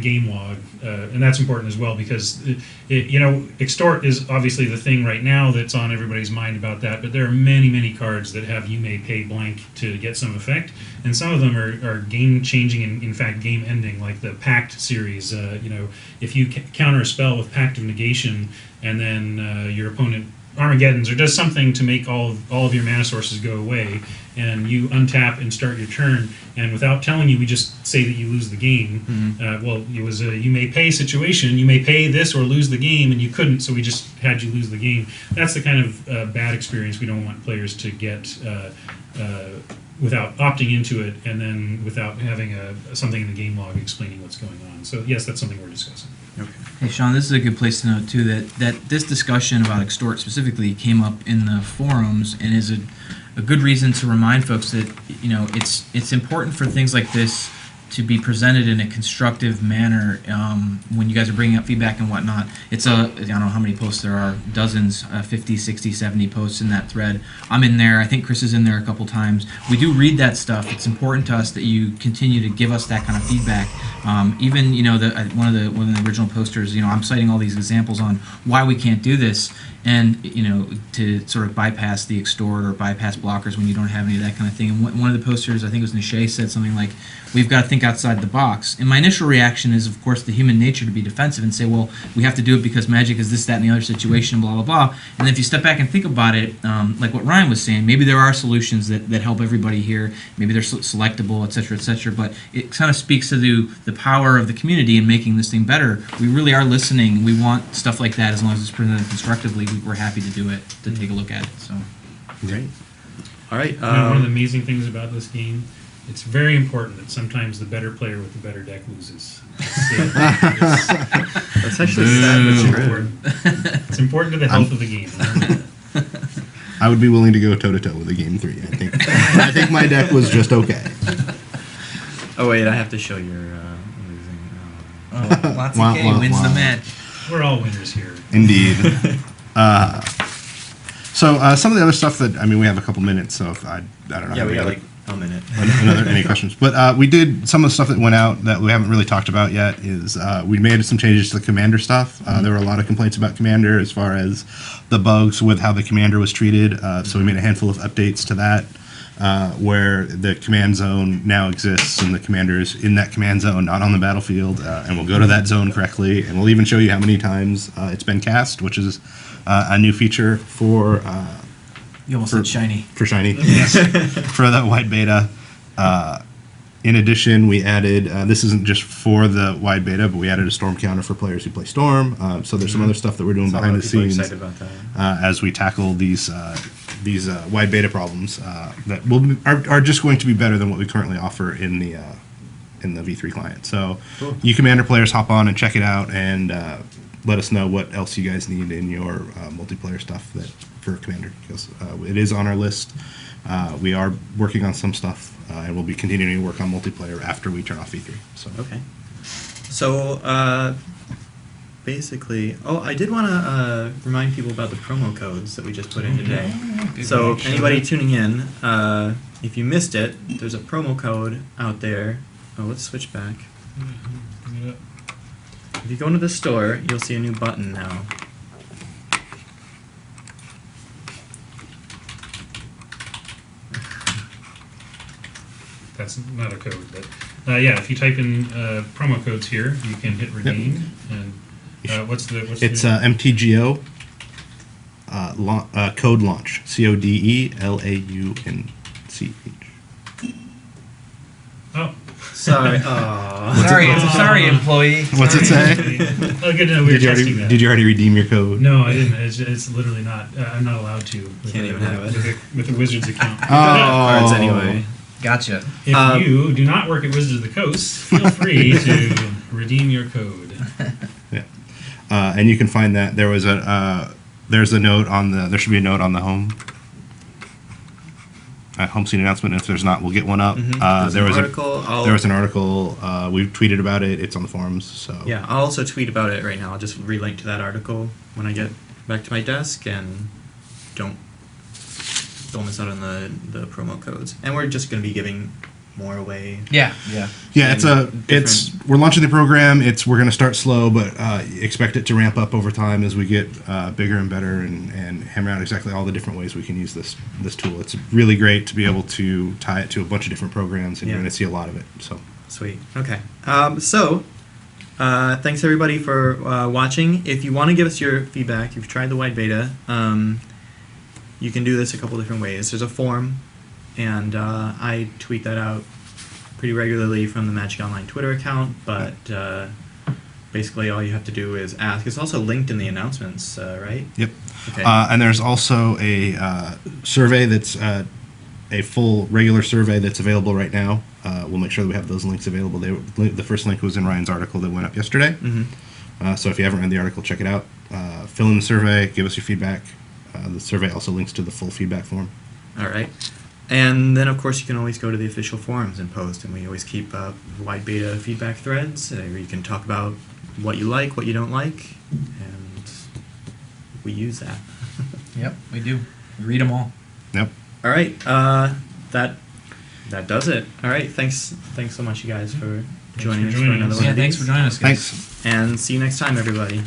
game log, and that's important as well, because extort is obviously the thing right now that's on everybody's mind about that, but there are many cards that have you may pay blank to get some effect, and some of them are game changing and in fact game ending, like the Pact series. If you counter a spell with Pact of Negation and then your opponent Armageddon's or does something to make all of your mana sources go away, and you untap and start your turn, and without telling you, we just say that you lose the game. Well, it was a you may pay situation. You may pay this or lose the game, and you couldn't, so we just had you lose the game. That's the kind of bad experience we don't want players to get without opting into it, and then without having something in the game log explaining what's going on. So yes, that's something we're discussing. Okay. Hey, Sean, this is a good place to note, too, that this discussion about extort specifically came up in the forums and is a good reason to remind folks that, it's important for things like this to be presented in a constructive manner when you guys are bringing up feedback and whatnot. I don't know how many posts there are, dozens, 50, 60, 70 posts in that thread. I'm in there. I think Chris is in there a couple times. We do read that stuff. It's important to us that you continue to give us that kind of feedback. Even, one of the original posters, I'm citing all these examples on why we can't do this, and, to sort of bypass the extort or bypass blockers when you don't have any of that kind of thing. And one of the posters, I think it was Nishay, said something like, we've got to think outside the box. And my initial reaction is, of course, the human nature to be defensive and say, well, we have to do it because Magic is this, that, and the other situation, blah, blah, blah. And then if you step back and think about it, like what Ryan was saying, maybe there are solutions that help everybody here. Maybe they're selectable, et cetera, but it kind of speaks to the power of the community in making this thing better. We really are listening. We want stuff like that as long as it's presented constructively. We're happy to do it, to take a look at it. So, Great. All right. One of the amazing things about this game, it's very important that sometimes the better player with the better deck loses. That's actually sad, but true. It's important to the health of the game. I would be willing to go toe-to-toe with a game 3. I think my deck was just okay. Oh wait, I have to show your losing. Lotsy Wah, K wah, wins the wah. match. We're all winners here. Indeed. So some of the other stuff that, we have a couple minutes, so if I don't know. Yeah, how we got other- like a minute. any questions? But we did some of the stuff that went out that we haven't really talked about yet. Is we made some changes to the Commander stuff. There were a lot of complaints about Commander as far as the bugs with how the Commander was treated. So we made a handful of updates to that, where the command zone now exists and the commander is in that command zone, not on the battlefield, and we'll go to that zone correctly. And we'll even show you how many times it's been cast, which is a new feature for. You almost said shiny. For shiny, yes. For the white beta. In addition, we added, this isn't just for the wide beta, but we added a storm counter for players who play Storm. So there's some other stuff that we're doing So a lot behind of the people are scenes excited about that. as we tackle these wide beta problems that are just going to be better than what we currently offer in the V3 client. So Cool. you Commander players hop on and check it out and let us know what else you guys need in your multiplayer stuff for Commander, because it is on our list. We are working on some stuff, and we'll be continuing to work on multiplayer after we turn off V3. So Okay. So, basically, I did want to remind people about the promo codes that we just put in today. So, anybody tuning in, if you missed it, there's a promo code out there. Oh, let's switch back. If you go into the store, you'll see a new button now. That's not a code, but yeah, if you type in promo codes here, you can hit redeem. And what's it's the MTGO code launch. CODELAUNCH. oh. Sorry. Sorry, employee. What's it say? Oh, good to know we were testing that. Did you already redeem your code? No, I didn't. It's literally not. I'm not allowed to. Can't even have it. With a Wizards account. Cards anyway. Gotcha. If you do not work at Wizards of the Coast, feel free to redeem your code. Yeah, and you can find that there's a note on there should be a note on the home scene announcement. If there's not, we'll get one up. There was an article. We've tweeted about it. It's on the forums. So Yeah, I'll also tweet about it right now. I'll just relink to that article when I get back to my desk, and don't miss out on the promo codes. And we're just going to be giving more away. Yeah. We're launching the program. We're going to start slow, but expect it to ramp up over time as we get bigger and better and hammer out exactly all the different ways we can use this tool. It's really great to be able to tie it to a bunch of different programs, and you're going to see a lot of it. So Sweet. Okay. Thanks everybody for watching. If you want to give us your feedback, if you've tried the wide beta, you can do this a couple different ways. There's a forum, and I tweet that out pretty regularly from the Magic Online Twitter account, but basically all you have to do is ask. It's also linked in the announcements, right? Yep. Okay. And there's also a survey that's a full regular survey that's available right now. We'll make sure that we have those links available. The first link was in Ryan's article that went up yesterday. Mm-hmm. So if you haven't read the article, check it out. Fill in the survey, give us your feedback. The survey also links to the full feedback form. All right. And then, of course, you can always go to the official forums and post, and we always keep wide beta feedback threads where you can talk about what you like, what you don't like, and we use that. Yep, we do. We read them all. Yep. All right. That does it. All right. Thanks so much, you guys, for joining us for joining another us. one. Yeah, of thanks these. for joining us, guys. Thanks. And see you next time, everybody.